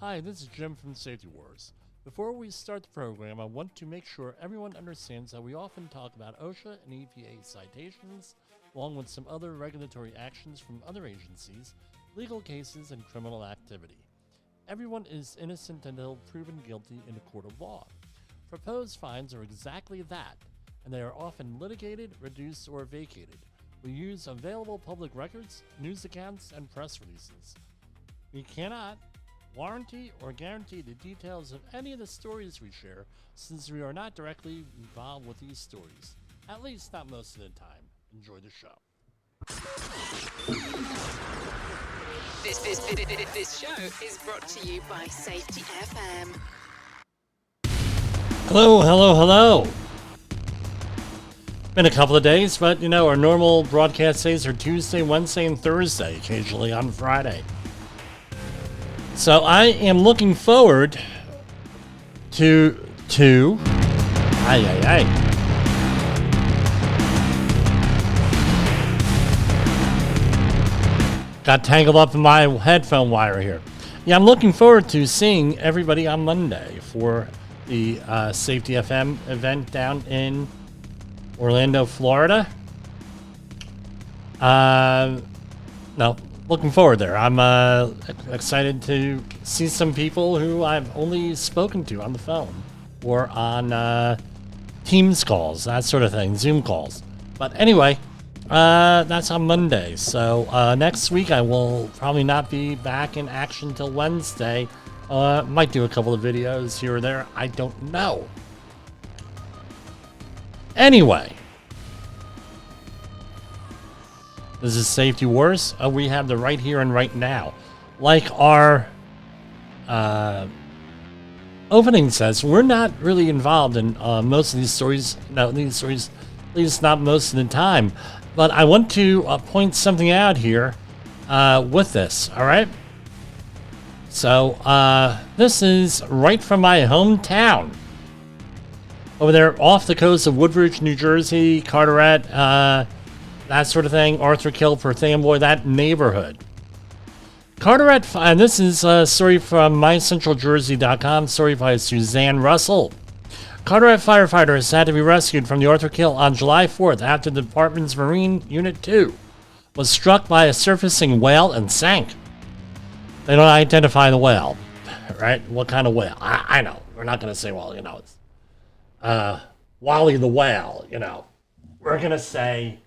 Hi, this is Jim from Safety Wars. Before we start the program, I want to make sure everyone understands that we often talk about OSHA and EPA citations, along with some other regulatory actions from other agencies, legal cases, and criminal activity. Everyone is innocent until proven guilty in a court of law. Proposed fines are exactly that, and they are often litigated, reduced, or vacated. We use available public records, news accounts, and press releases. We cannot warranty or guarantee the details of any of the stories we share, since we are not directly involved with these stories. At least not most of the time. Enjoy the show. This show is brought to you by Safety FM. Hello. Been a couple of days, but our normal broadcast days are Tuesday, Wednesday, and Thursday, occasionally on Friday. So I am looking forward to got tangled up in my headphone wire here. Yeah, I'm looking forward to seeing everybody on Monday for the Safety FM event down in Orlando, Florida. Looking forward there. I'm excited to see some people who I've only spoken to on the phone or on Teams calls, that sort of thing, Zoom calls. But anyway, that's on Monday. So next week I will probably not be back in action till Wednesday. Might do a couple of videos here or there. I don't know. Anyway. This is Safety Wars. We have the right here and right now. Like our opening says, we're not really involved in most of these stories. No, these stories, at least not most of the time. But I want to point something out here with this, all right? So this is right from my hometown. Over there off the coast of Woodbridge, New Jersey, Carteret, that sort of thing, Arthur Kill, Perth Amboy, that neighborhood. Carteret, and this is a story from mycentraljersey.com, story by Suzanne Russell. Carteret firefighters had to be rescued from the Arthur Kill on July 4th after the department's Marine Unit 2 was struck by a surfacing whale and sank. They don't identify the whale, right? What kind of whale? I know. We're not going to say, it's Wally the whale, We're going to say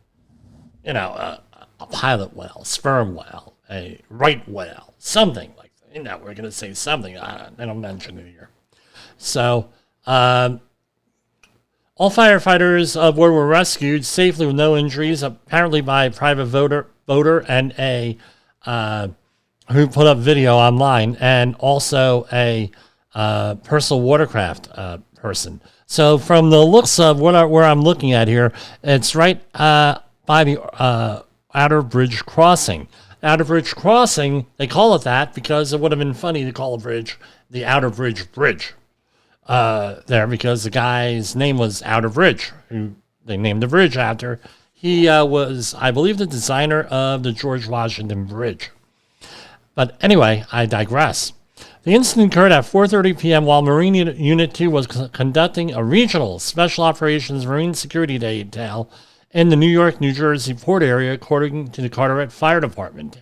a pilot whale, sperm whale, a right whale, something like that. We're going to say something. I don't mention it here. So, all firefighters aboard were rescued safely with no injuries, apparently by a private boater and a who put up video online, and also a personal watercraft person. So, from the looks of where I'm looking at here, it's right by the Outer Bridge Crossing. Outer Bridge Crossing, they call it that because it would have been funny to call a bridge the Outer Bridge Bridge there, because the guy's name was Outer Bridge, who they named the bridge after. He was, I believe, the designer of the George Washington Bridge. But anyway, I digress. The incident occurred at 4:30 p.m. while Marine Unit 2 was conducting a regional Special Operations Marine Security Detail in the New York, New Jersey port area, according to the Carteret Fire Department.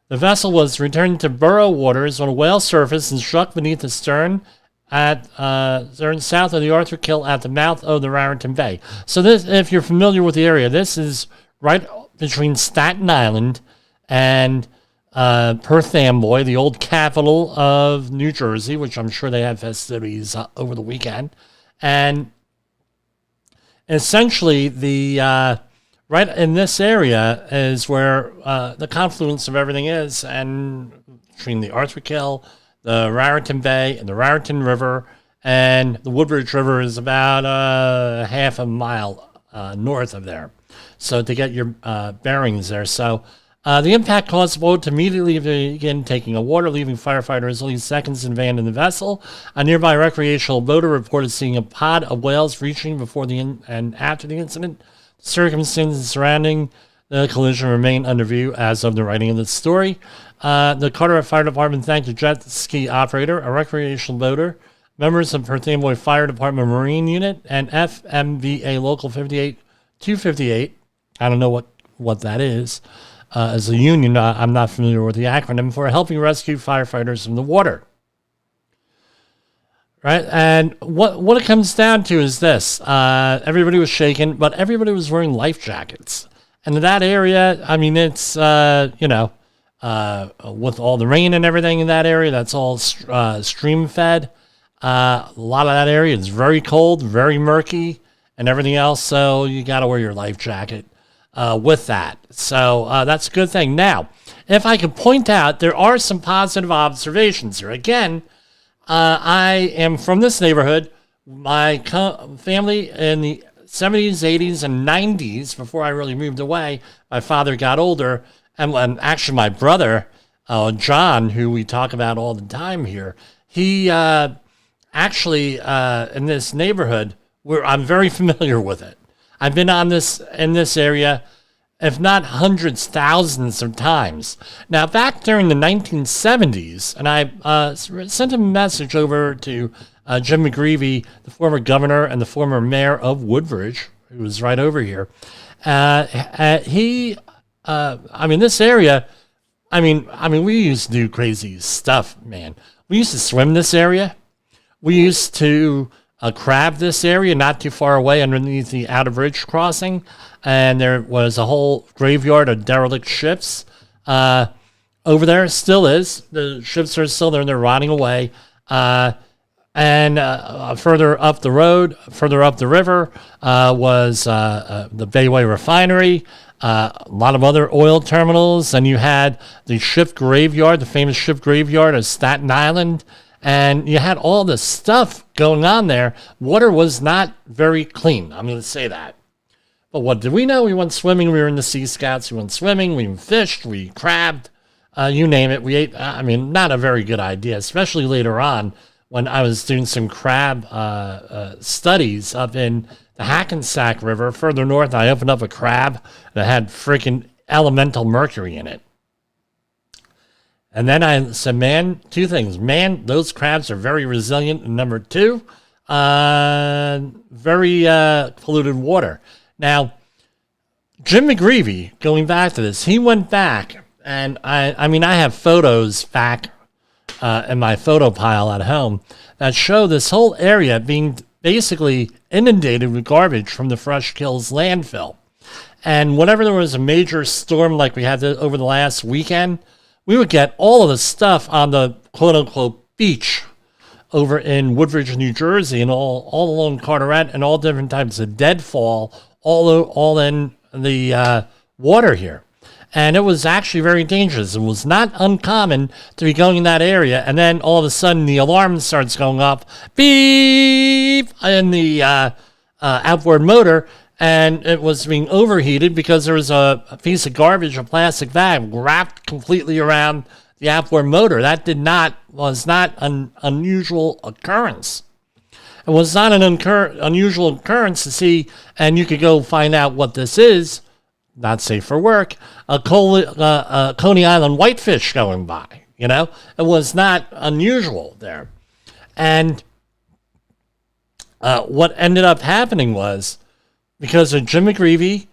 The vessel was returned to borough waters when a whale surfaced and struck beneath the stern south of the Arthur Kill at the mouth of the Raritan Bay. So this, if you're familiar with the area, this is right between Staten Island and Perth Amboy, the old capital of New Jersey, which I'm sure they had festivities over the weekend. And essentially, the right in this area is where the confluence of everything is, and between the Arthur Kill, the Raritan Bay, and the Raritan River, and the Woodbridge River is about half a mile north of there. So to get your bearings there. So the impact caused the boat to immediately begin taking water, leaving firefighters only seconds in van in the vessel. A nearby recreational boater reported seeing a pod of whales reaching before and after the incident. The circumstances surrounding The collision remained under view as of the writing of this story. The Carteret Fire Department thanked a jet ski operator, a recreational boater, members of Perth Amboy Fire Department Marine Unit, and FMVA Local 258. I don't know what that is. As a union, I'm not familiar with the acronym, for helping rescue firefighters from the water. Right? And what it comes down to is this. Everybody was shaken, but everybody was wearing life jackets. And in that area, I mean, it's, with all the rain and everything in that area, that's all stream fed. A lot of that area is very cold, very murky, and everything else. So you got to wear your life jacket with that. So that's a good thing. Now, if I could point out, there are some positive observations here. Again, I am from this neighborhood. My family in the 70s, 80s, and 90s, before I really moved away, my father got older. And actually, my brother, John, who we talk about all the time here, he actually, in this neighborhood, where I'm very familiar with it. I've been in this area, if not hundreds, thousands of times. Now, back during the 1970s, and I sent a message over to Jim McGreevy, the former governor and the former mayor of Woodbridge, who was right over here. This area, we used to do crazy stuff, man. We used to swim this area. We used to crab this area, not too far away underneath the outer bridge crossing. And there was a whole graveyard of derelict ships over there. Still is. The ships are still there and they're rotting away. And further up the road, further up the river, was the Bayway Refinery, a lot of other oil terminals. And you had the ship graveyard, the famous ship graveyard of Staten Island. And you had all this stuff going on there. Water was not very clean. I'm going to say that. But what did we know? We went swimming. We were in the Sea Scouts. We went swimming. We fished. We crabbed. You name it. We ate. Not a very good idea, especially later on when I was doing some crab studies up in the Hackensack River. Further north, I opened up a crab that had freaking elemental mercury in it. And then I said, man, two things. Man, those crabs are very resilient. And number two, very polluted water. Now, Jim McGreevy, going back to this, he went back, and I have photos back in my photo pile at home that show this whole area being basically inundated with garbage from the Fresh Kills landfill. And whenever there was a major storm like we had over the last weekend, we would get all of the stuff on the quote-unquote beach over in Woodbridge, New Jersey, and all along Carteret, and all different types of deadfall, all in the water here. And it was actually very dangerous. It was not uncommon to be going in that area, and then all of a sudden the alarm starts going up, beep, in the outboard motor, and it was being overheated because there was a piece of garbage, a plastic bag, wrapped completely around the outboard motor. That was not an unusual occurrence. It was not an unusual occurrence to see, and you could go find out what this is, not safe for work, a Coney Island whitefish going by. It was not unusual there. And what ended up happening was, because of Jim McGreevy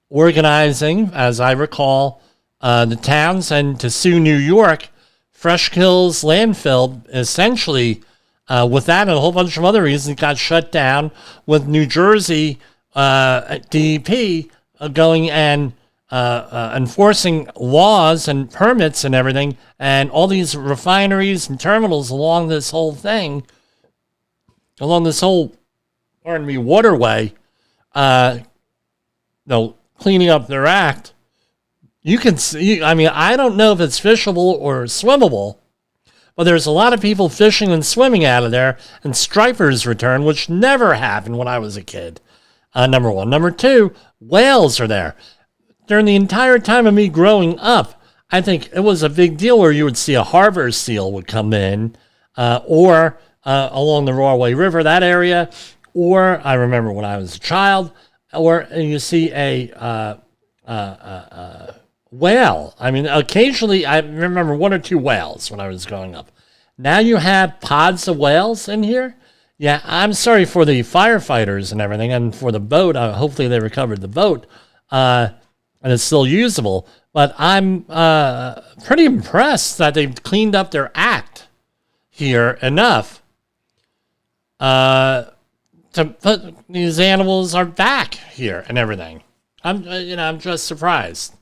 organizing, as I recall, the towns and to sue New York, Fresh Kills landfill essentially, with that and a whole bunch of other reasons, got shut down, with New Jersey DEP going and enforcing laws and permits and everything, and all these refineries and terminals along this whole waterway, cleaning up their act. You can see, I don't know if it's fishable or swimmable, but there's a lot of people fishing and swimming out of there, and stripers return, which never happened when I was a kid. Number one. Number two, whales are there. During the entire time of me growing up, I think it was a big deal where you would see a harbor seal would come in, or along the Rahway River, that area, or I remember when I was a child, or you see a whale. I mean, occasionally I remember one or two whales when I was growing up. Now you have pods of whales in here. Yeah, I'm sorry for the firefighters and everything, and for the boat. Hopefully they recovered the boat, and it's still usable. But I'm pretty impressed that they've cleaned up their act here enough to put these animals are back here and everything. I'm just surprised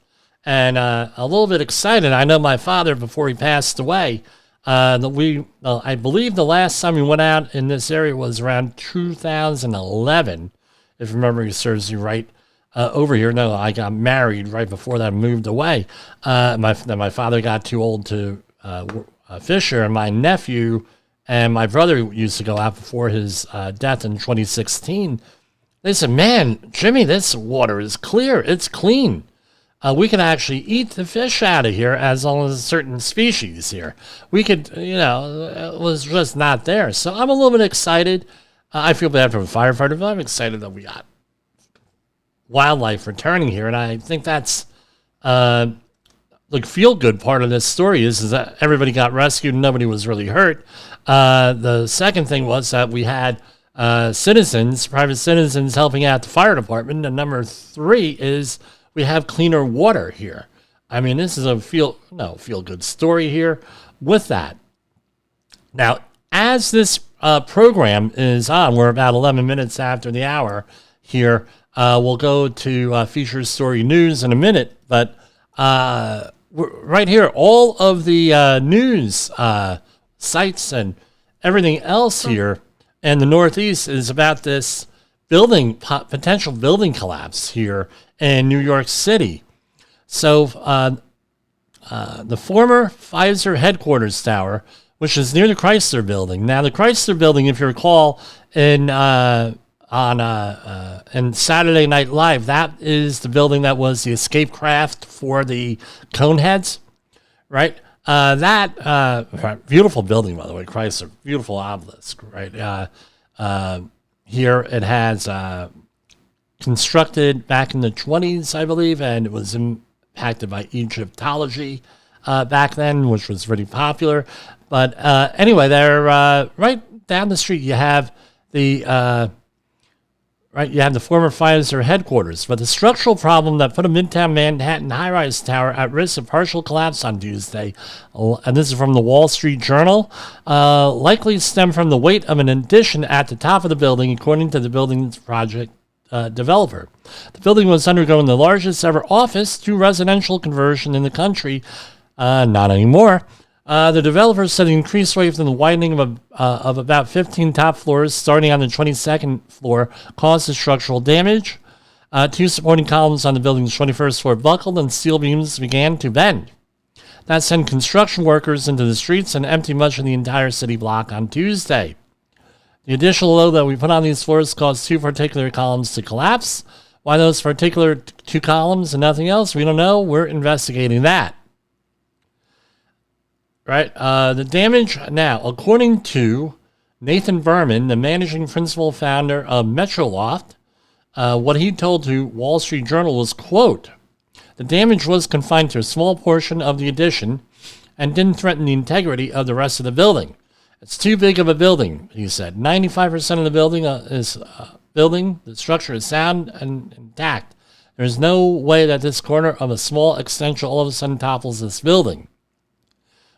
and a little bit excited. I know my father, before he passed away, I believe the last time we went out in this area was around 2011, if memory serves you right. Over here, no, I got married right before that, I moved away. My father got too old to fish here, and my nephew and my brother used to go out before his death in 2016. They said, "Man, Jimmy, this water is clear. It's clean. We can actually eat the fish out of here as long as certain species here. We could, it was just not there." So I'm a little bit excited. I feel bad for the firefighter, but I'm excited that we got wildlife returning here. And I think that's the feel-good part of this story is that everybody got rescued and nobody was really hurt. The second thing was that we had private citizens helping out the fire department. And number three is we have cleaner water here. I mean, this is a feel-good story here with that. Now, as this program is on, we're about 11 minutes after the hour here. We'll go to feature story news in a minute, but right here, all of the news sites and everything else here in the Northeast is about this potential building collapse here in New York City. So the former Pfizer headquarters tower, which is near the Chrysler Building. Now, the Chrysler Building, if you recall, in Saturday Night Live, that is the building that was the escape craft for the Coneheads, right? That beautiful building, by the way, Chrysler, beautiful obelisk, right? Here it has constructed back in the 20s, I believe, and it was impacted by Egyptology back then, which was pretty popular. But anyway, they're right down the street. You have the former Pfizer headquarters. But the structural problem that put a Midtown Manhattan high-rise tower at risk of partial collapse on Tuesday, and this is from the Wall Street Journal, likely stemmed from the weight of an addition at the top of the building, according to the building's project developer. The building was undergoing the largest ever office to residential conversion in the country. Not anymore. The developer said the increased weight from the widening of about 15 top floors, starting on the 22nd floor, caused the structural damage. Two supporting columns on the building's 21st floor buckled and steel beams began to bend. That sent construction workers into the streets and emptied much of the entire city block on Tuesday. The additional load that we put on these floors caused two particular columns to collapse. Why those particular two columns and nothing else, we don't know. We're investigating that. Right. The damage now, according to Nathan Berman, the managing principal founder of Metroloft, what he told to Wall Street Journal was, quote, "The damage was confined to a small portion of the addition and didn't threaten the integrity of the rest of the building. It's too big of a building," he said. 95% of the building the structure is sound and intact. There's no way that this corner of a small extension all of a sudden topples this building.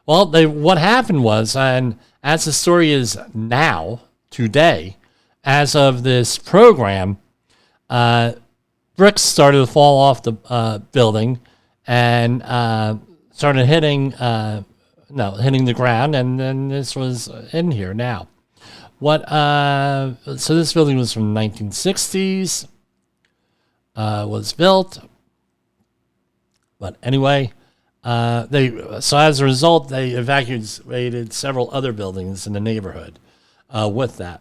Well, what happened was, and as the story is now, today, as of this program, bricks started to fall off the building and started hitting the ground, and then this was in here now. So this building was from the 1960s, was built, but anyway. So as a result, they evacuated several other buildings in the neighborhood with that.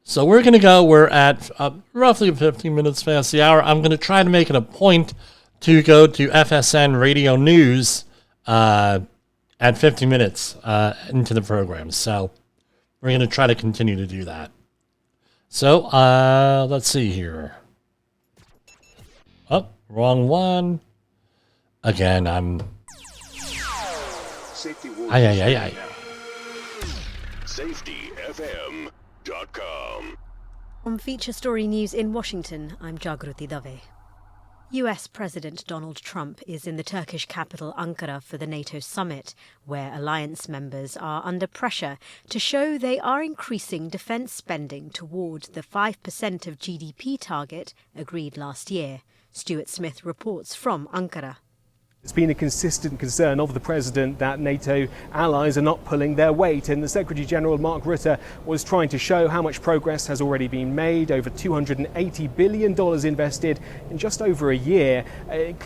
So we're at roughly 15 minutes past the hour. I'm going to try to make it a point to go to FSN Radio News at 50 minutes into the program. So we're going to try to continue to do that. So let's see here. Oh, wrong one. Again, I'm... Safety Ay. SafetyFM.com. On Feature Story News in Washington, I'm Jagruti Dave. US President Donald Trump is in the Turkish capital Ankara for the NATO summit, where alliance members are under pressure to show they are increasing defence spending toward the 5% of GDP target agreed last year. Stuart Smith reports from Ankara. It's been a consistent concern of the President that NATO allies are not pulling their weight, and the Secretary-General Mark Rutte was trying to show how much progress has already been made, over $280 billion invested in just over a year,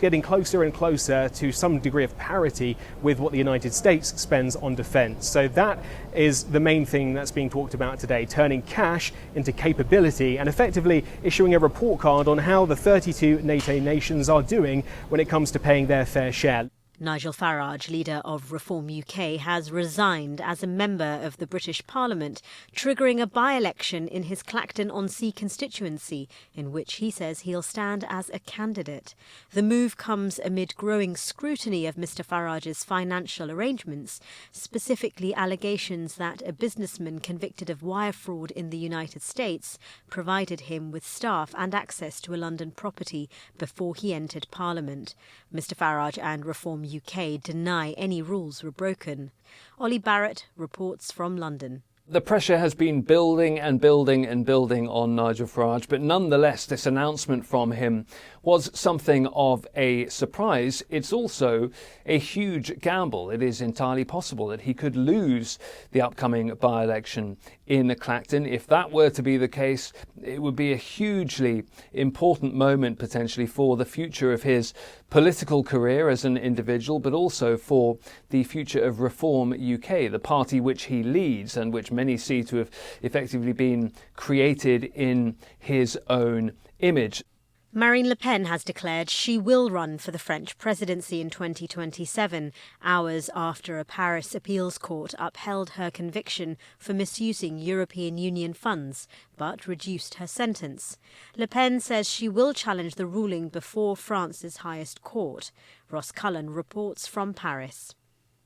getting closer and closer to some degree of parity with what the United States spends on defence. So that is the main thing that's being talked about today, turning cash into capability and effectively issuing a report card on how the 32 NATO nations are doing when it comes to paying their fair share. Nigel Farage, leader of Reform UK, has resigned as a member of the British Parliament, triggering a by-election in his Clacton-on-Sea constituency, in which he says he'll stand as a candidate. The move comes amid growing scrutiny of Mr Farage's financial arrangements, specifically allegations that a businessman convicted of wire fraud in the United States provided him with staff and access to a London property before he entered Parliament. Mr Farage and Reform UK deny any rules were broken. Ollie Barrett reports from London. The pressure has been building and building and building on Nigel Farage, but nonetheless this announcement from him was something of a surprise. It's also a huge gamble. It is entirely possible that he could lose the upcoming by-election in Clacton. If that were to be the case, it would be a hugely important moment potentially for the future of his political career as an individual, but also for the future of Reform UK, the party which he leads and which many see to have effectively been created in his own image. Marine Le Pen has declared she will run for the French presidency in 2027, hours after a Paris appeals court upheld her conviction for misusing European Union funds, but reduced her sentence. Le Pen says she will challenge the ruling before France's highest court. Ross Cullen reports from Paris.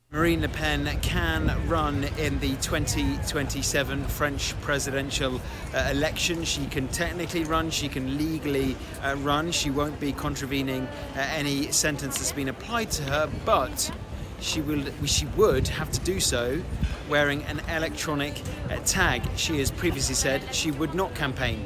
Marine Le Pen can run in the 2027 French presidential election. She can technically run, she can legally run. She won't be contravening any sentence that's been applied to her, but she would have to do so wearing an electronic tag. She has previously said she would not campaign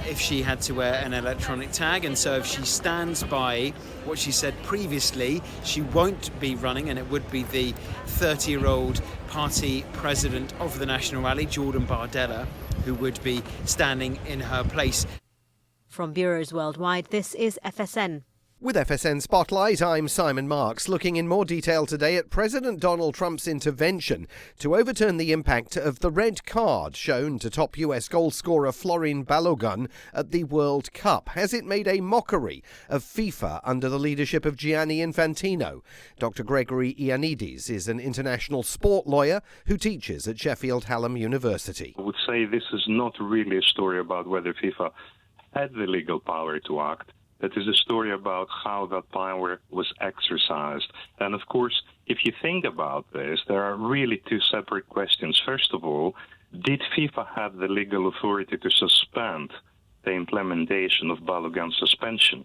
if she had to wear an electronic tag, and so if she stands by what she said previously, she won't be running, and it would be the 30-year-old party president of the National Rally, Jordan Bardella, who would be standing in her place. From bureaus worldwide, this is FSN. With FSN Spotlight, I'm Simon Marks, looking in more detail today at President Donald Trump's intervention to overturn the impact of the red card shown to top US goal scorer Florin Balogun at the World Cup. Has it made a mockery of FIFA under the leadership of Gianni Infantino? Dr. Gregory Ioannidis is an international sport lawyer who teaches at Sheffield Hallam University. I would say this is not really a story about whether FIFA had the legal power to act. It is a story about how that power was exercised. And of course, if you think about this, there are really two separate questions. First of all, did FIFA have the legal authority to suspend the implementation of Balogun's suspension?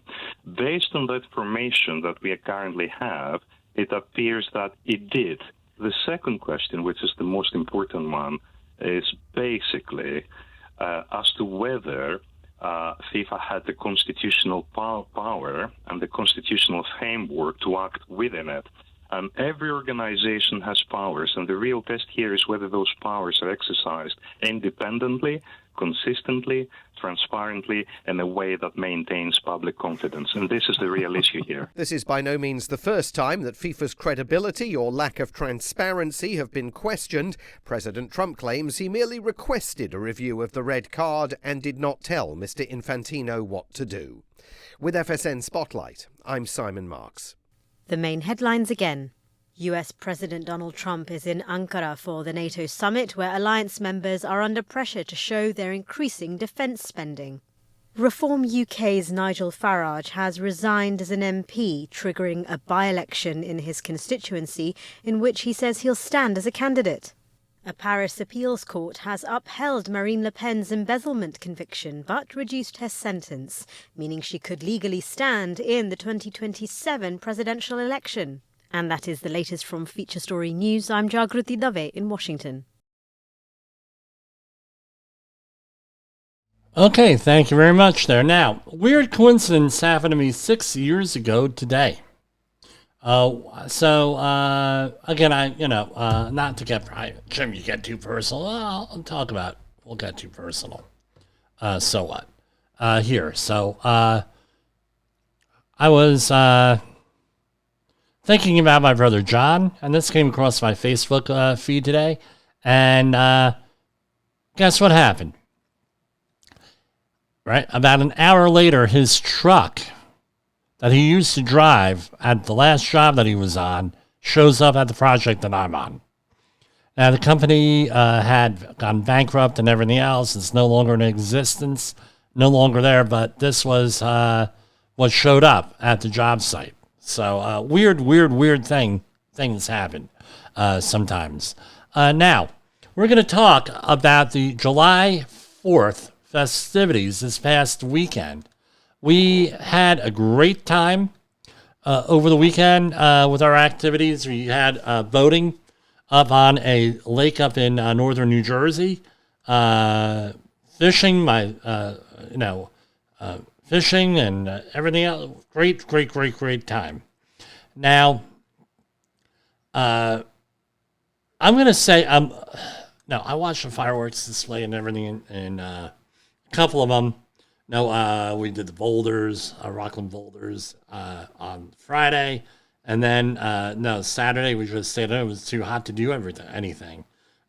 Based on the information that we currently have, it appears that it did. The second question, which is the most important one, is basically as to whether FIFA had the constitutional power and the constitutional framework to act within it. And every organization has powers, and the real test here is whether those powers are exercised independently, consistently, transparently, in a way that maintains public confidence. And this is the real issue here. This is by no means the first time that FIFA's credibility or lack of transparency have been questioned. President Trump claims he merely requested a review of the red card and did not tell Mr. Infantino what to do. With FSN Spotlight, I'm Simon Marks. The main headlines again. US President Donald Trump is in Ankara for the NATO summit, where alliance members are under pressure to show their increasing defence spending. Reform UK's Nigel Farage has resigned as an MP, triggering a by-election in his constituency in which he says he'll stand as a candidate. A Paris appeals court has upheld Marine Le Pen's embezzlement conviction but reduced her sentence, meaning she could legally stand in the 2027 presidential election. And that is the latest from Feature Story News. I'm Jagruti Dave in Washington. Okay, thank you very much there. Now, weird coincidence happened to me 6 years ago today. Again, not to get private. Jim, you get too personal. Well, we'll get too personal. So what? Here. So, I was, thinking about my brother John, and this came across my Facebook feed today, and guess what happened? Right? About an hour later, his truck that he used to drive at the last job that he was on shows up at the project that I'm on. Now, the company had gone bankrupt and everything else. It's no longer in existence, no longer there, but this was what showed up at the job site. So weird things happen sometimes. Now, we're going to talk about the July 4th festivities this past weekend. We had a great time over the weekend with our activities. We had boating up on a lake up in northern New Jersey, fishing, fishing and everything else. Great time. Now, I'm going to say, I watched the fireworks display and everything, and a couple of them. We did the boulders, Rockland boulders, on Friday. And then, Saturday we just stayed in. It was too hot to do anything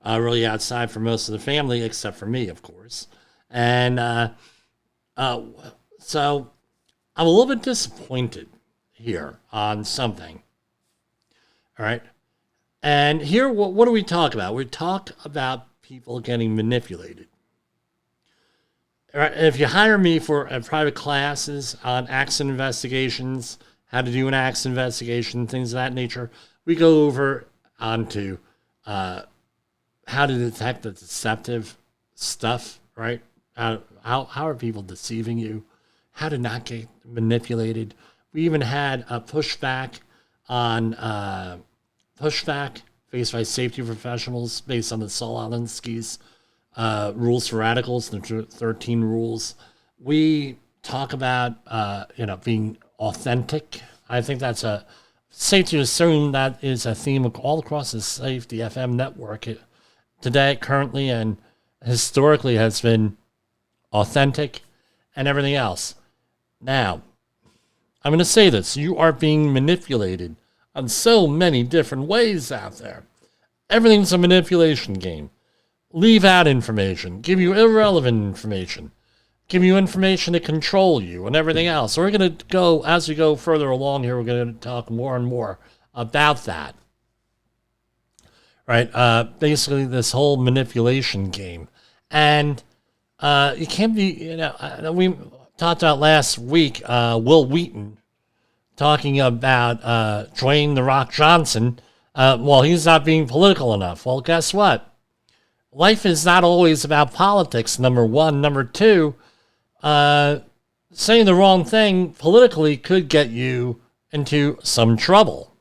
really outside for most of the family, except for me, of course. And so I'm a little bit disappointed here on something. All right. And here, what do we talk about? We talk about people getting manipulated. All right, if you hire me for private classes on accident investigations, how to do an accident investigation, things of that nature, we go over onto how to detect the deceptive stuff, right? How are people deceiving you? How to not get manipulated. We even had a pushback on pushback faced by safety professionals based on the Saul Alinsky's rules for radicals, the 13 rules. We talk about, being authentic. I think that's safe to assume that is a theme all across the Safety FM network today, currently, and historically has been authentic and everything else. Now, I'm going to say this. You are being manipulated on so many different ways out there. Everything's a manipulation game. Leave out information, give you irrelevant information, give you information to control you and everything else. So we're going to go, as we go further along here, we're going to talk more and more about that. Right? Basically, this whole manipulation game. And you can't be, we talked about last week, Will Wheaton talking about Dwayne "The Rock" Johnson. He's not being political enough. Well, guess what? Life is not always about politics, number one. Number two, saying the wrong thing politically could get you into some trouble,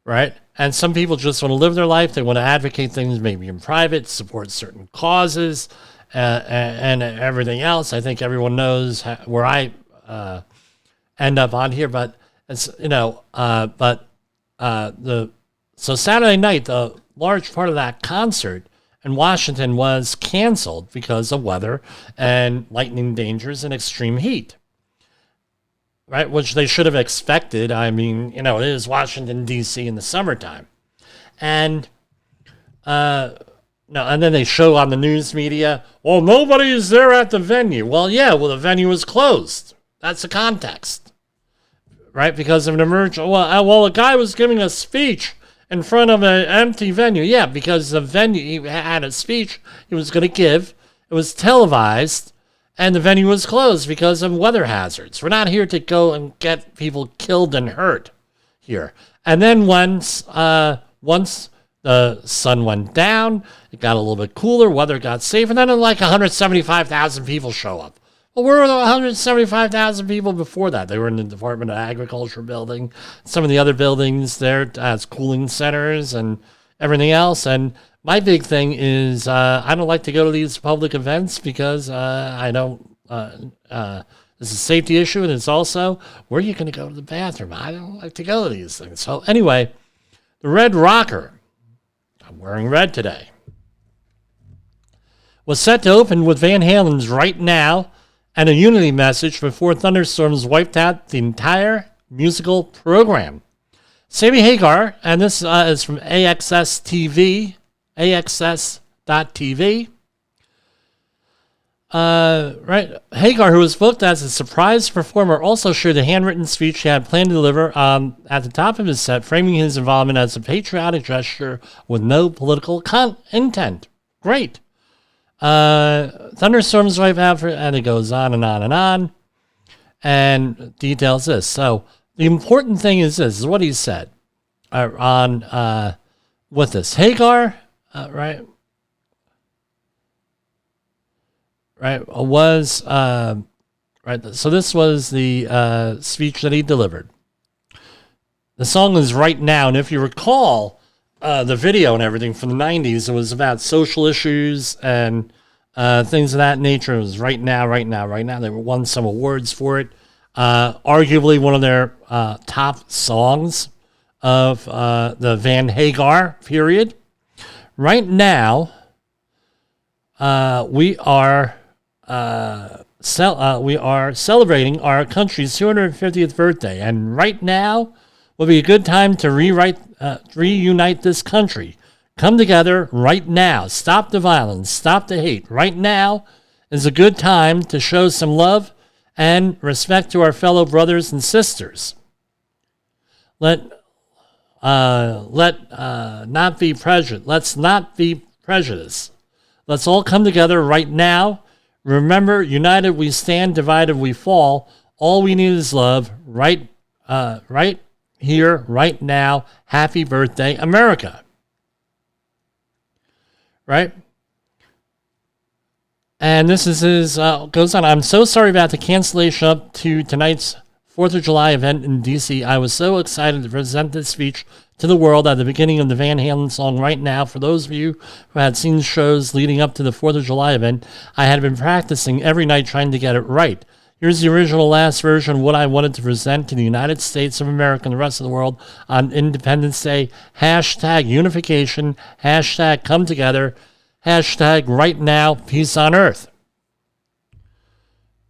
right? And some people just want to live their life. They want to advocate things maybe in private, support certain causes, and everything else. I think everyone knows where I end up on here, but it's, so Saturday night, the large part of that concert in Washington was canceled because of weather and lightning dangers and extreme heat, right? Which they should have expected. I mean, it is Washington, D.C. in the summertime. And, and then they show on the news media, well, nobody is there at the venue. Well, the venue was closed. That's the context, right? Because of an emergency. Well, a guy was giving a speech in front of an empty venue. Yeah, because the venue, he had a speech he was going to give. It was televised, and the venue was closed because of weather hazards. We're not here to go and get people killed and hurt here. And then once the sun went down, it got a little bit cooler, weather got safe, and then like 175,000 people show up. Well, where were the 175,000 people before that? They were in the Department of Agriculture building, some of the other buildings there as cooling centers and everything else. And my big thing is I don't like to go to these public events because I don't. It's a safety issue, and it's also, where are you going to go to the bathroom? I don't like to go to these things. So anyway, the Red Rocker, I'm wearing red today, was set to open with Van Halen's Right Now and a unity message before thunderstorms wiped out the entire musical program. Sammy Hagar, and this is from AXS TV, AXS.TV. Right, Hagar, who was booked as a surprise performer, also shared a handwritten speech he had planned to deliver at the top of his set, framing his involvement as a patriotic gesture with no political intent. Great. Thunderstorms wipe out, and it goes on and on and on, and details this. So the important thing is this is what he said on with this Hagar, right. Right, was right. So this was the speech that he delivered. The song is Right Now, and if you recall the video and everything from the '90s, it was about social issues and things of that nature. It was Right Now, Right Now, Right Now. They won some awards for it. Arguably one of their top songs of the Van Hagar period. Right now, we are celebrating our country's 250th birthday, and right now will be a good time to reunite this country. Come together right now. Stop the violence. Stop the hate. Right now is a good time to show some love and respect to our fellow brothers and sisters. Let's not be prejudiced. Let's all come together right now. Remember, united we stand, divided we fall. All we need is love, right here, right now. Happy birthday, America. Right? And this is his, goes on. I'm so sorry about the cancellation up to tonight's 4th of July event in D.C. I was so excited to present this speech to the world at the beginning of the Van Halen song Right Now. For those of you who had seen shows leading up to the 4th of July event, I had been practicing every night trying to get it right. Here's the original last version of what I wanted to present to the United States of America and the rest of the world on Independence Day. Hashtag unification, hashtag come together, hashtag right now, peace on earth.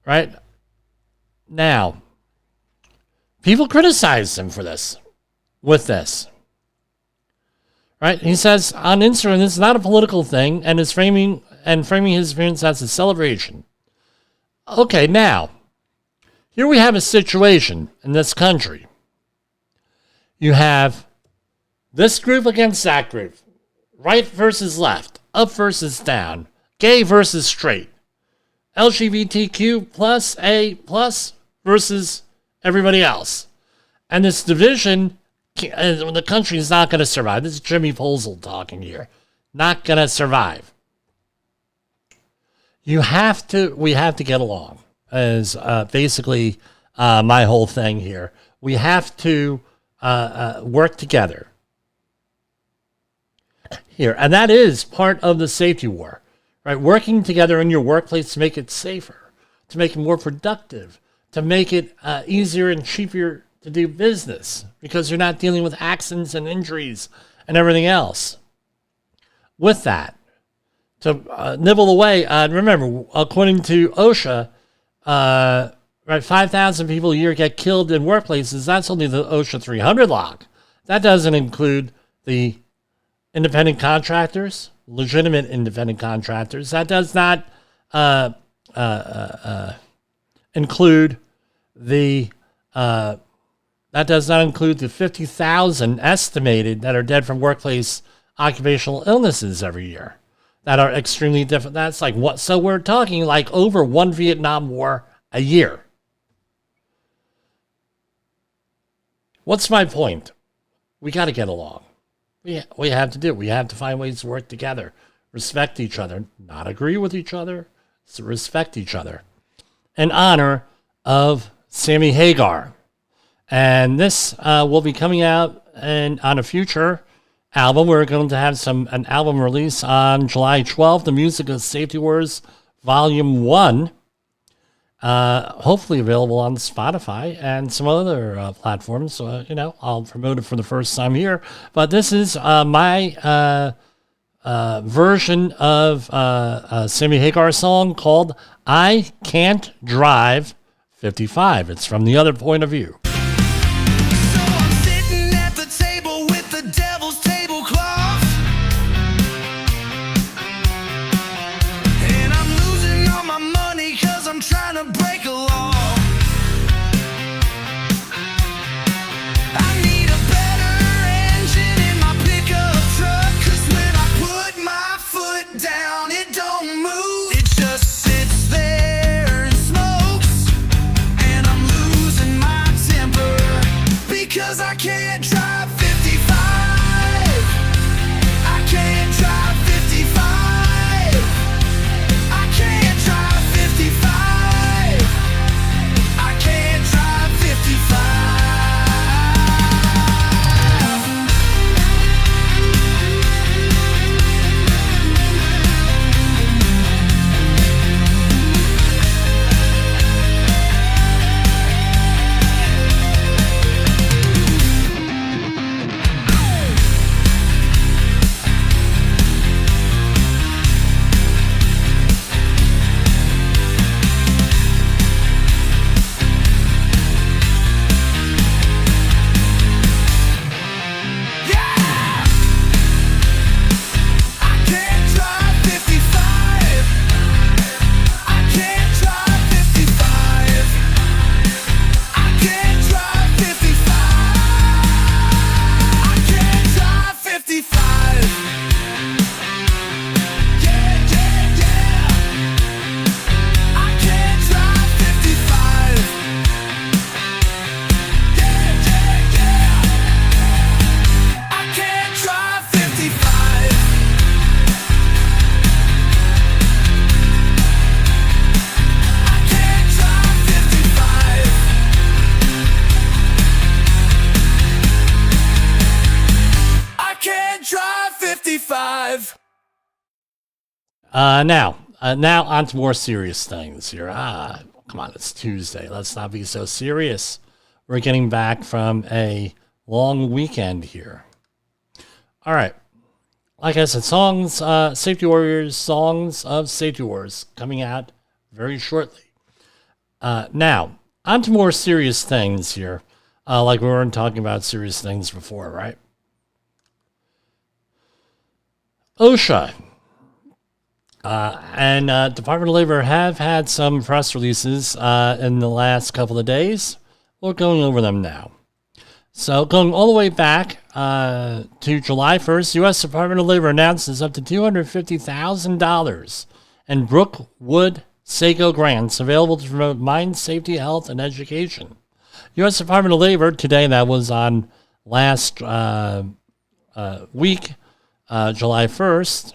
Right? Now, people criticize him for this, with this. Right? He says on Instagram, this is not a political thing, and is framing his appearance as a celebration. Okay, now, here we have a situation in this country. You have this group against that group, right versus left, up versus down, gay versus straight, LGBTQ plus A plus versus everybody else. And this division, the country is not going to survive. This is Jimmy Posel talking here. Not going to survive. We have to get along, is basically my whole thing here. We have to work together here. And that is part of the safety war, right? Working together in your workplace to make it safer, to make it more productive, to make it easier and cheaper to do business, because you're not dealing with accidents and injuries and everything else. With that, to nibble away, remember, according to OSHA, right, 5,000 people a year get killed in workplaces. That's only the OSHA 300 log. That doesn't include the independent contractors, legitimate independent contractors. That does not include the 50,000 estimated that are dead from workplace occupational illnesses every year. that are extremely different. That's like what? So we're talking like over one Vietnam War a year. What's my point? We got to get along. We have to do it. We have to find ways to work together, respect each other, not agree with each other, so respect each other. In honor of Sammy Hagar. And this will be coming out on a future album. We're going to have an album release on July 12th, The Music of Safety Wars, Volume 1. Hopefully available on Spotify and some other platforms. So, I'll promote it for the first time here. But this is my version of a Sammy Hagar song called I Can't Drive 55. It's from the other point of view. Trying to break a law. I need a better engine in my pickup truck, 'cause when I put my foot down, it don't move. It just sits there and smokes, and I'm losing my temper because I can't drive 55. I can't drive 55. I can't drive 55. Now on to more serious things here. Come on, it's Tuesday. Let's not be so serious. We're getting back from a long weekend here. All right. Like I said, Safety Warriors, Songs of Safety Wars, coming out very shortly. Now, on to more serious things here. Like we weren't talking about serious things before, right? OSHA and Department of Labor have had some press releases in the last couple of days. We're going over them now. So going all the way back to July 1st, U.S. Department of Labor announces up to $250,000 in Brookwood SACO grants available to promote mine safety, health, and education. U.S. Department of Labor today, that was on last week, July 1st,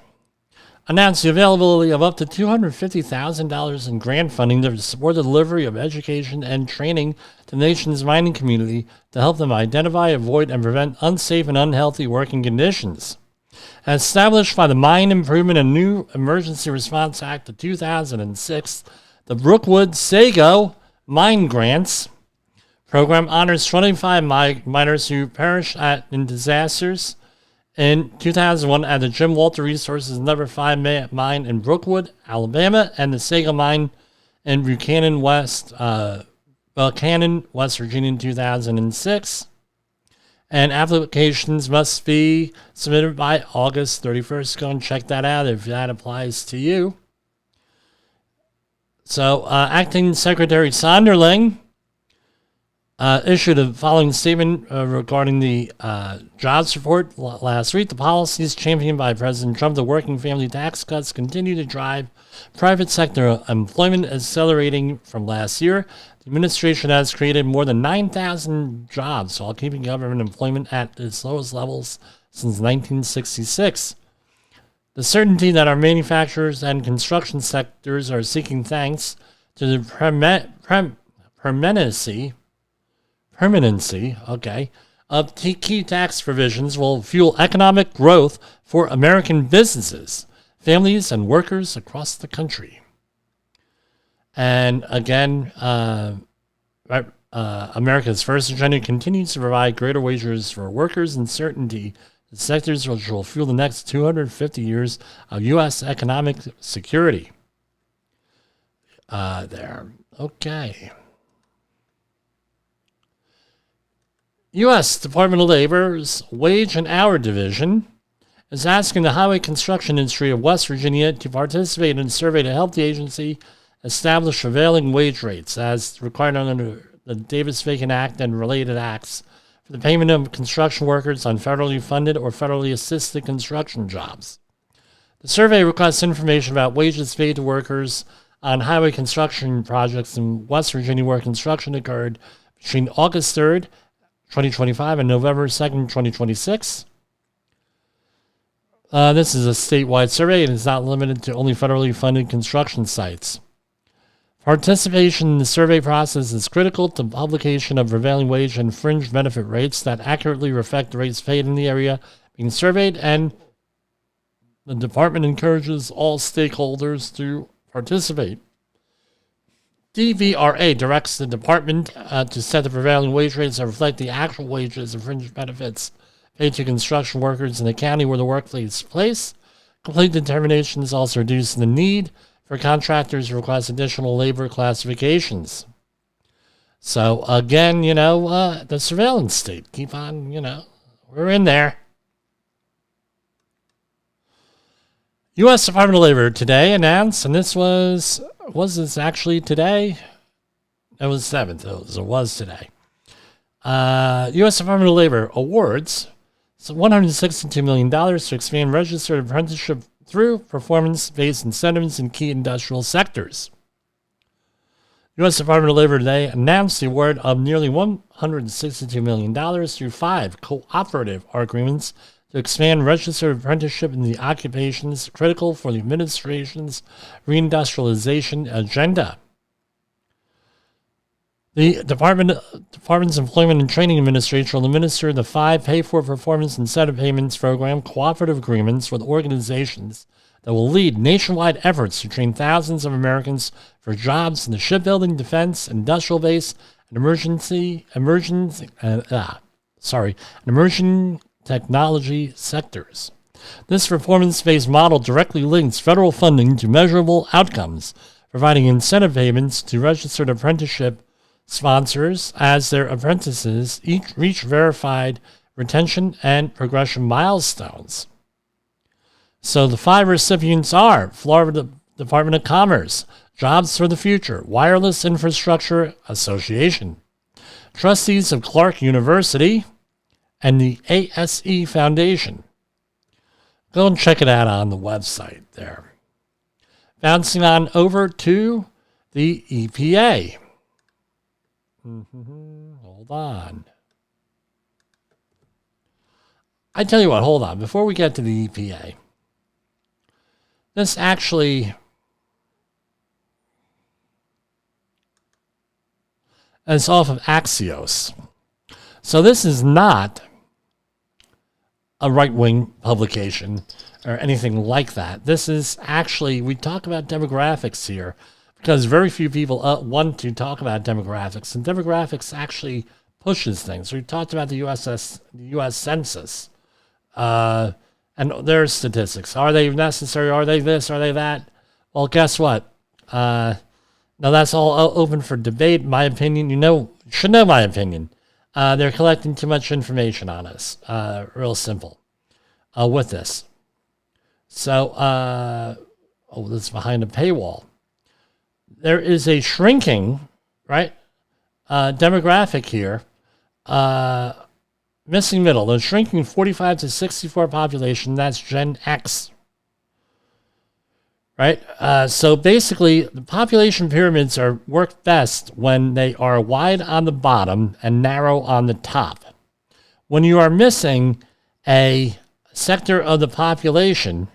announced the availability of up to $250,000 in grant funding to support the delivery of education and training to the nation's mining community to help them identify, avoid, and prevent unsafe and unhealthy working conditions. As established by the Mine Improvement and New Emergency Response Act of 2006, the Brookwood SACO Mine Grants program honors 25 miners who perished in disasters in 2001 at the Jim Walter Resources No. 5 mine in Brookwood, Alabama, and the SACO mine in Buchanan, West Virginia in 2006. And applications must be submitted by August 31st. Go and check that out if that applies to you. So, Acting Secretary Sonderling issued the following statement regarding the jobs report last week. The policies championed by President Trump, the working family tax cuts, continue to drive private sector employment accelerating from last year. The administration has created more than 9,000 jobs while keeping government employment at its lowest levels since 1966. The certainty that our manufacturers and construction sectors are seeking, thanks to the permanency, of key tax provisions, will fuel economic growth for American businesses, families, and workers across the country. And again, America's first agenda continues to provide greater wages for workers and certainty, the sectors which will fuel the next 250 years of U.S. economic security. Okay. U.S. Department of Labor's Wage and Hour Division is asking the highway construction industry of West Virginia to participate in a survey to help the agency establish prevailing wage rates as required under the Davis-Bacon Act and related acts for the payment of construction workers on federally funded or federally assisted construction jobs. The survey requests information about wages paid to workers on highway construction projects in West Virginia where construction occurred between August 3rd, 2025 and November 2nd, 2026. This is a statewide survey and is not limited to only federally funded construction sites. Participation in the survey process is critical to publication of prevailing wage and fringe benefit rates that accurately reflect the rates paid in the area being surveyed, and the department encourages all stakeholders to participate. DVRA directs the department to set the prevailing wage rates that reflect the actual wages and fringe benefits paid to construction workers in the county where the work takes place. Complete determinations also reduce the need for contractors to request additional labor classifications. So again, the surveillance state, keep on, we're in there. U.S. Department of Labor today announced, and this was this actually today? It was 7th, it was today. U.S. Department of Labor awards $162 million to expand registered apprenticeship through performance-based incentives in key industrial sectors. U.S. Department of Labor today announced the award of nearly $162 million through 5 cooperative agreements to expand registered apprenticeship in the occupations critical for the administration's reindustrialization agenda. The Department's Employment and Training Administration will administer the 5 pay-for-performance incentive payments program cooperative agreements with organizations that will lead nationwide efforts to train thousands of Americans for jobs in the shipbuilding, defense, industrial base, and emerging technology sectors. This performance-based model directly links federal funding to measurable outcomes, providing incentive payments to registered apprenticeship sponsors as their apprentices each reach verified retention and progression milestones. So the 5 recipients are Florida Department of Commerce, Jobs for the Future, Wireless Infrastructure Association, trustees of Clark University, and the ASE Foundation. Go and check it out on the website there. Bouncing on over to the EPA. Hold on. I tell you what, hold on. Before we get to the EPA, this actually is off of Axios. So this is not a right-wing publication or anything like that. This is actually, we talk about demographics here because very few people want to talk about demographics, and demographics actually pushes things. We talked about the U.S. Census and their statistics. Are they necessary? Are they this? Are they that? Well, guess what? Now that's all open for debate. My opinion, you should know my opinion. They're collecting too much information on us. Real simple with this. So, this is behind a paywall. There is a shrinking, right, demographic here. Missing middle, the shrinking 45 to 64 population, that's Gen X. Right? So basically, the population pyramids work best when they are wide on the bottom and narrow on the top. When you are missing a sector of the population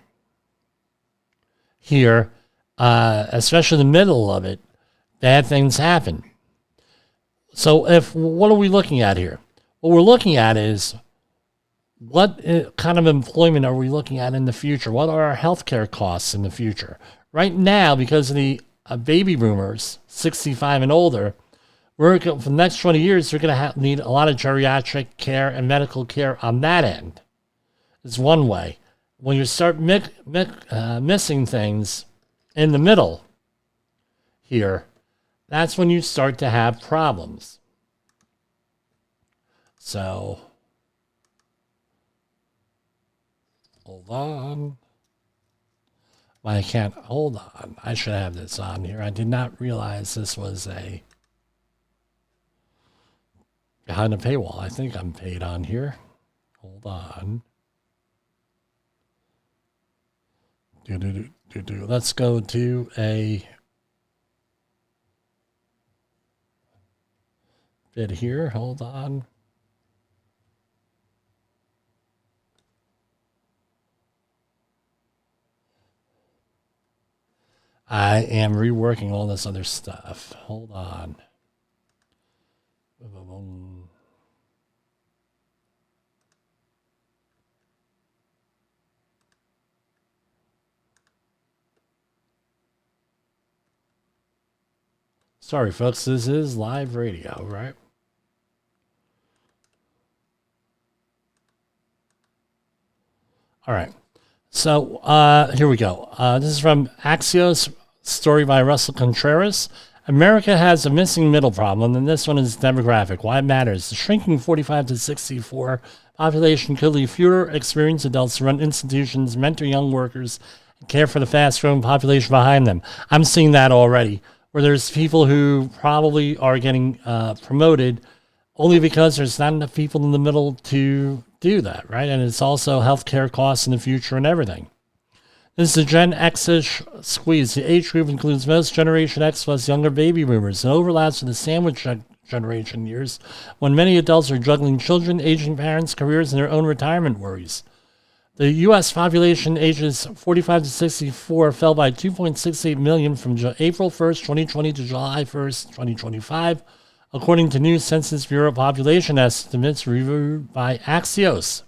here, especially the middle of it, bad things happen. So what are we looking at here? What we're looking at is what kind of employment are we looking at in the future? What are our healthcare costs in the future? Right now, because of the baby boomers, 65 and older, for the next 20 years, they're going to need a lot of geriatric care and medical care on that end. It's one way. When you start missing things in the middle here, that's when you start to have problems. So, hold on. Well, I can't, hold on. I should have this on here. I did not realize this was a behind a paywall. I think I'm paid on here. Hold on. Let's go to a bit here. Hold on. I am reworking all this other stuff. Hold on. Sorry, folks. This is live radio, right? All right. So here we go. This is from Axios, story by Russell Contreras. America has a missing middle problem, and this one is demographic. Why it matters. The shrinking 45 to 64 population could leave fewer experienced adults to run institutions, mentor young workers, and care for the fast-growing population behind them. I'm seeing that already, where there's people who probably are getting promoted only because there's not enough people in the middle to do that, right? And it's also healthcare costs in the future and everything. This is the Gen X-ish squeeze. The age group includes most Generation X plus younger baby boomers and overlaps with the sandwich generation years when many adults are juggling children, aging parents, careers, and their own retirement worries. The U.S. population ages 45 to 64 fell by 2.68 million from April 1st, 2020 to July 1st, 2025, according to new Census Bureau population estimates reviewed by Axios.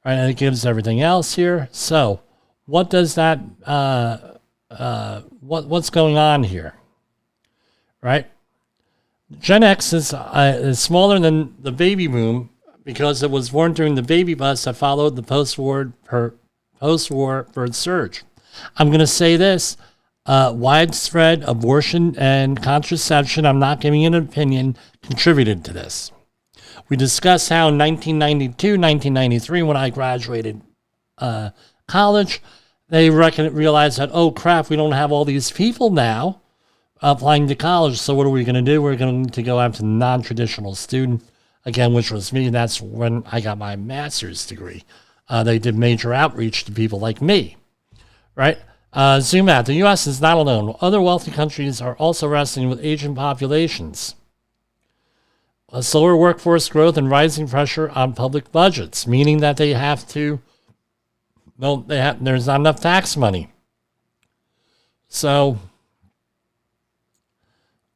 Right, and it gives everything else here. So, what does that? What's going on here? Right, Gen X is smaller than the baby boom because it was born during the baby bust that followed the post-war birth surge. I'm going to say this. Widespread abortion and contraception, I'm not giving an opinion, contributed to this. We discussed how in 1992, 1993, when I graduated college, they realized that, oh crap, we don't have all these people now applying to college, so what are we going to do? We're going to go after the non-traditional student, again, which was me. That's when I got my master's degree. They did major outreach to people like me, right? Zoom out. The U.S. is not alone. Other wealthy countries are also wrestling with aging populations, a slower workforce growth, and rising pressure on public budgets, meaning that they have to. There's not enough tax money. So,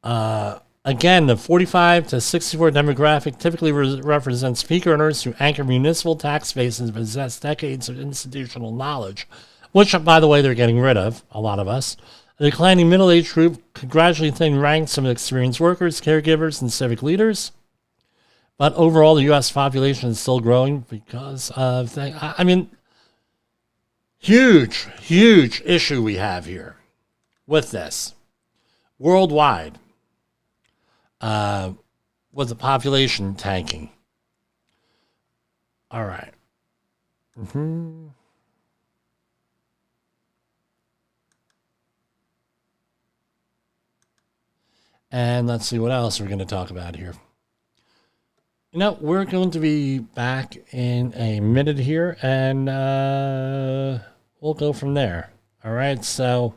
again, the 45 to 64 demographic typically represents peak earners who anchor municipal tax bases and possess decades of institutional knowledge, which, by the way, they're getting rid of, a lot of us. The declining middle-aged group could gradually thin ranks of experienced workers, caregivers, and civic leaders. But overall, the U.S. population is still growing because of huge issue we have here with this worldwide with the population tanking. All right. And let's see what else we're going to talk about here. We're going to be back in a minute here, and we'll go from there. All right, so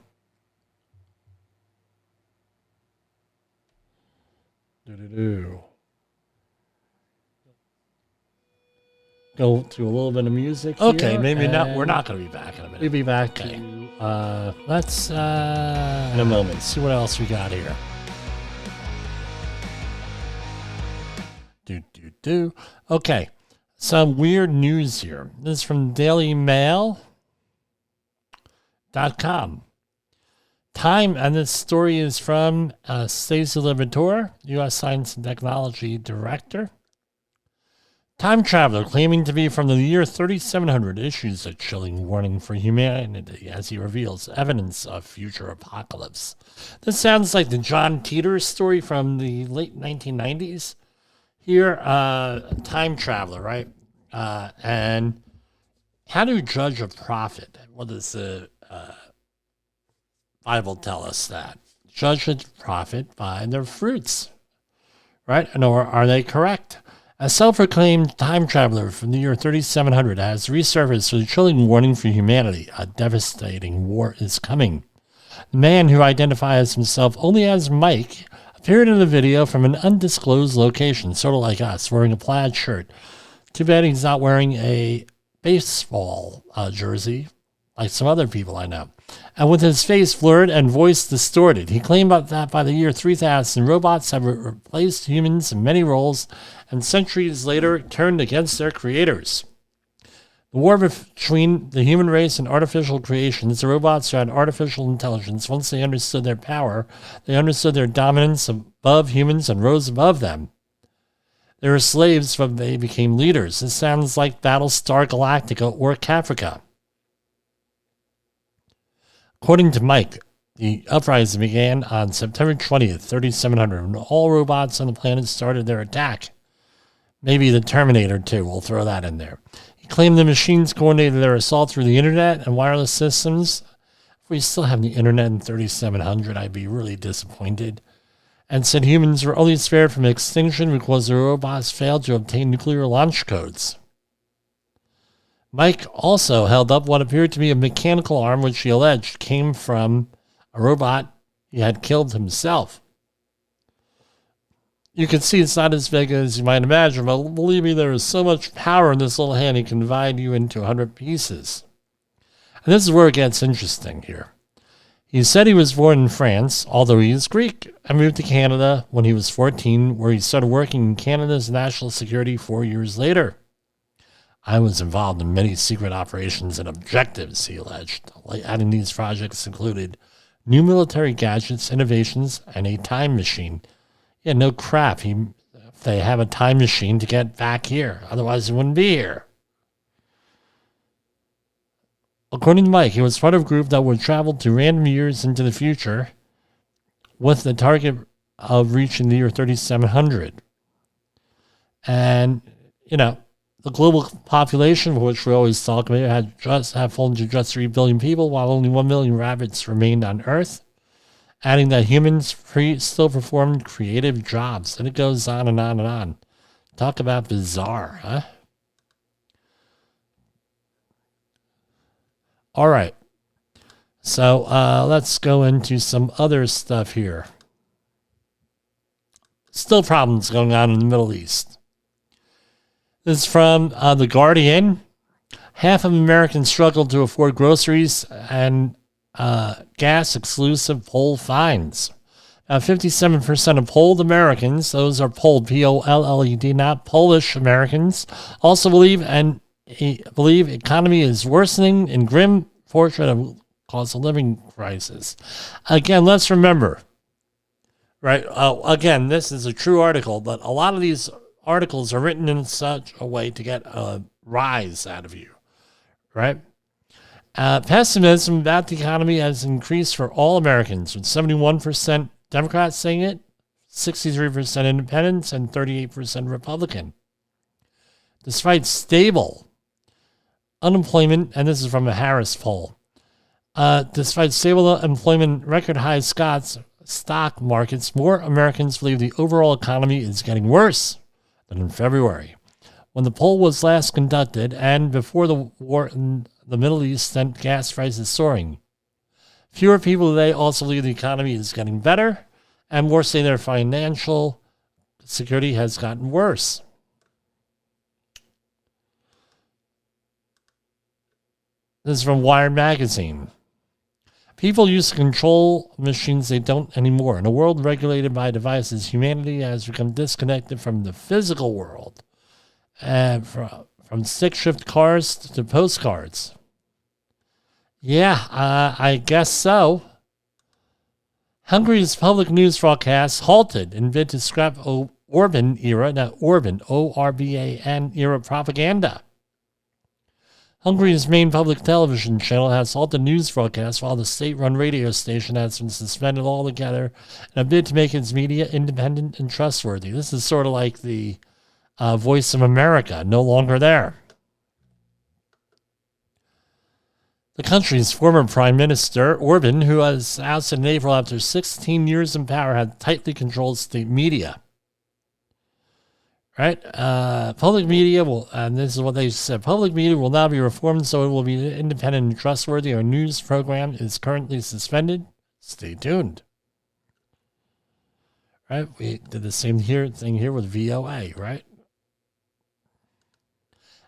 go to a little bit of music. Okay, here, maybe not. We're not going to be back in a minute. We'll be back. Okay. Let's in a moment see what else we got here. Okay, some weird news here. This is from DailyMail.com. Time, and this story is from Stacey Livermore, U.S. Science and Technology Director. Time traveler claiming to be from the year 3700 issues a chilling warning for humanity as he reveals evidence of future apocalypse. This sounds like the John Teeter story from the late 1990s. Here, time traveler, right? And how do you judge a prophet? What does the Bible tell us that? Judge a prophet by their fruits, right? And or are they correct? A self-proclaimed time traveler from the year 3700 has resurfaced with a chilling warning for humanity. A devastating war is coming. The man, who identifies himself only as Mike, appeared in a video from an undisclosed location, sort of like us, wearing a plaid shirt. Too bad he's not wearing a baseball jersey, like some other people I know. And with his face blurred and voice distorted, he claimed that by the year 3000, robots have replaced humans in many roles and centuries later turned against their creators. The war between the human race and artificial creations, the robots who had artificial intelligence, once they understood their power, they understood their dominance above humans and rose above them. They were slaves, but they became leaders. This sounds like Battlestar Galactica or Caprica. According to Mike, the uprising began on September 20th, 3700, when all robots on the planet started their attack. Maybe the Terminator, too. We'll throw that in there. He claimed the machines coordinated their assault through the internet and wireless systems. If we still have the internet in 3700, I'd be really disappointed. And said humans were only spared from extinction because the robots failed to obtain nuclear launch codes. Mike also held up what appeared to be a mechanical arm, which he alleged came from a robot he had killed himself. You can see it's not as big as you might imagine, but believe me, there is so much power in this little hand, it can divide you into 100 pieces. And this is where it gets interesting here. He said he was born in France, although he is Greek, and moved to Canada when he was 14, where he started working in Canada's national security 4 years later. I was involved in many secret operations and objectives, he alleged. Adding these projects included new military gadgets, innovations, and a time machine. Yeah, no crap. They have a time machine to get back here. Otherwise, he wouldn't be here. According to Mike, he was part of a group that would travel to random years into the future with the target of reaching the year 3700. And, the global population, which we always talk about, had fallen to just 3 billion people, while only 1 million rabbits remained on Earth. Adding that humans still performed creative jobs. And it goes on and on and on. Talk about bizarre, huh? All right. So let's go into some other stuff here. Still problems going on in the Middle East. This is from The Guardian. Half of Americans struggle to afford groceries and gas exclusive poll finds. 57% of polled Americans, those are polled, P-O-L-L-E-D, not Polish Americans, also believe economy is worsening in grim portrait of cost of living crisis. Again, let's remember, right? Again, this is a true article, but a lot of these articles are written in such a way to get a rise out of you, right? Pessimism about the economy has increased for all Americans, with 71% Democrats saying it, 63% Independents, and 38% Republican. Despite stable unemployment, and this is from a Harris poll, despite stable employment, record high Scots stock markets, more Americans believe the overall economy is getting worse than in February, when the poll was last conducted and before the war in the Middle East sent gas prices soaring. Fewer people today also believe the economy is getting better, and more say their financial security has gotten worse. This is from Wired Magazine. People used to control machines they don't anymore. In a world regulated by devices, humanity has become disconnected from the physical world. And from stick-shift cars to postcards. Yeah, I guess so. Hungary's public news broadcasts halted in bid to scrap Orban era, not Orban, Orban era propaganda. Hungary's main public television channel has halted news broadcasts while the state-run radio station has been suspended altogether in a bid to make its media independent and trustworthy. This is sort of like the Voice of America, no longer there. The country's former prime minister, Orban, who was ousted in April after 16 years in power, had tightly controlled state media. Right? Public media will, and this is what they said, public media will now be reformed so it will be independent and trustworthy. Our news program is currently suspended. Stay tuned. Right? We did the same thing here with VOA, right?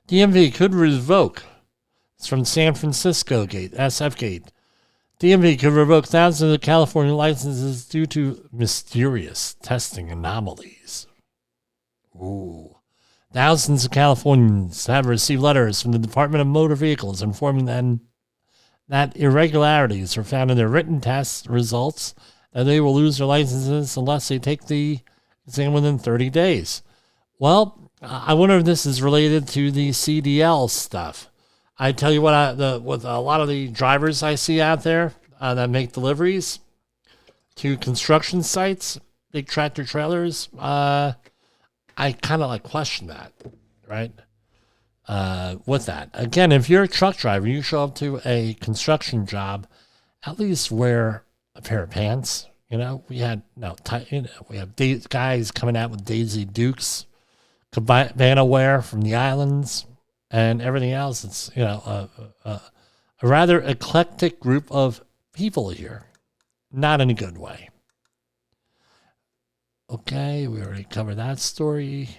DMV could revoke. It's from San Francisco Gate, SF Gate. DMV could revoke thousands of California licenses due to mysterious testing anomalies. Ooh. Thousands of Californians have received letters from the Department of Motor Vehicles informing them that irregularities were found in their written test results, that they will lose their licenses unless they take the exam within 30 days. Well, I wonder if this is related to the CDL stuff. I tell you what, with a lot of the drivers I see out there that make deliveries to construction sites, big tractor trailers, I kind of question that, right? With that. Again, if you're a truck driver, you show up to a construction job, at least wear a pair of pants. We have guys coming out with Daisy Dukes, cabana wear from the islands, and everything else. It's a rather eclectic group of people here, not in a good way. Okay, we already covered that story.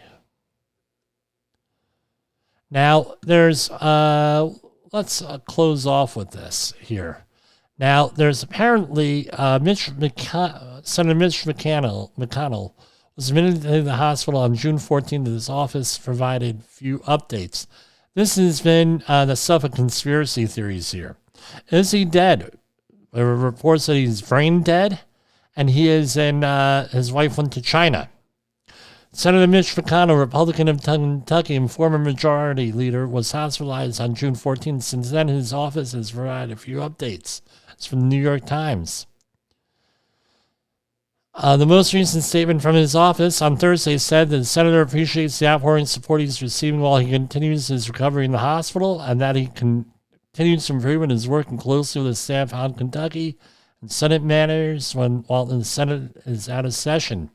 Now, there's, let's close off with this here. Now, there's apparently Senator Mitch McConnell was admitted to the hospital on June 14th, and his office provided few updates. This has been the stuff of conspiracy theories here. Is he dead? There were reports that he's brain dead, and he is in, his wife went to China. Senator Mitch McConnell, Republican of Kentucky and former majority leader, was hospitalized on June 14th. Since then, his office has provided a few updates. It's from the New York Times. The most recent statement from his office on Thursday said that the senator appreciates the outpouring support he's receiving while he continues his recovery in the hospital, and that he continues to improve and is working closely with his staff out in Kentucky and Senate matters while the Senate is out of session.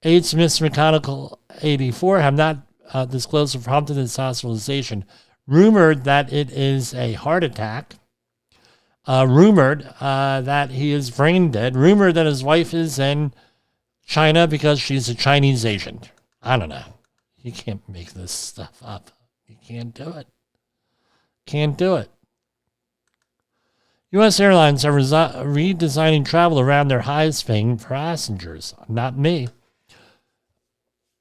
Aides to Mr. McConnell, 84, have not disclosed what prompted his hospitalization. Rumored that it is a heart attack. Rumored that he is brain dead. Rumored that his wife is in China because she's a Chinese agent. I don't know. You can't make this stuff up. You can't do it. Can't do it. U.S. airlines are redesigning travel around their highest-paying passengers. Not me.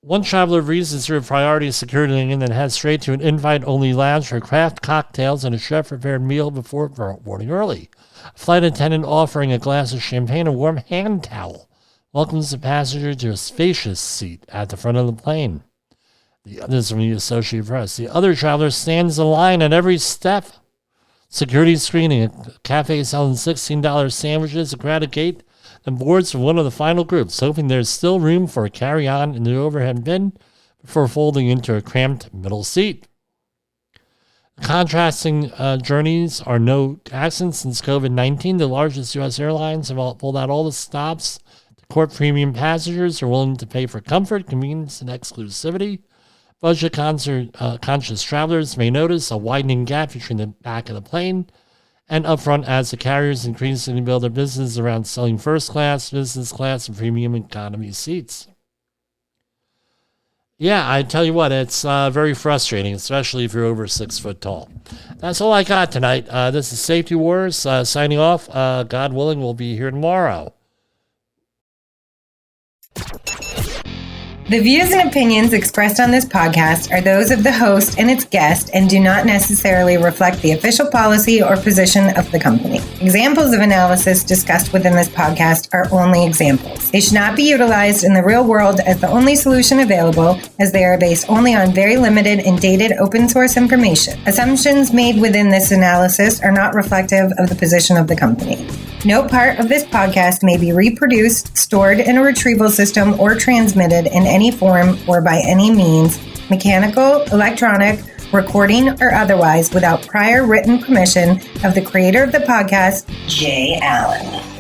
One traveler breezes through a priority security and then heads straight to an invite-only lounge for craft cocktails and a chef-prepared meal before boarding early. A flight attendant offering a glass of champagne and a warm hand towel welcomes the passenger to a spacious seat at the front of the plane. This is from the Associated Press. The other traveler stands in line at every step. Security screening, a cafe selling $16 sandwiches, a crowded gate, and boards for one of the final groups, hoping there's still room for a carry-on in the overhead bin before folding into a cramped middle seat. Contrasting journeys are no accident since COVID-19. The largest U.S. airlines have pulled out all the stops to court premium passengers are willing to pay for comfort, convenience, and exclusivity. Budget conscious travelers may notice a widening gap between the back of the plane and upfront as the carriers increasingly build their business around selling first class, business class, and premium economy seats. Yeah, I tell you what, it's very frustrating, especially if you're over 6 foot tall. That's all I got tonight. This is Safety Wars signing off. God willing, we'll be here tomorrow. The views and opinions expressed on this podcast are those of the host and its guest and do not necessarily reflect the official policy or position of the company. Examples of analysis discussed within this podcast are only examples. They should not be utilized in the real world as the only solution available, as they are based only on very limited and dated open source information. Assumptions made within this analysis are not reflective of the position of the company. No part of this podcast may be reproduced, stored in a retrieval system, or transmitted in any form or by any means, mechanical, electronic, recording, or otherwise, without prior written permission of the creator of the podcast, Jay Allen.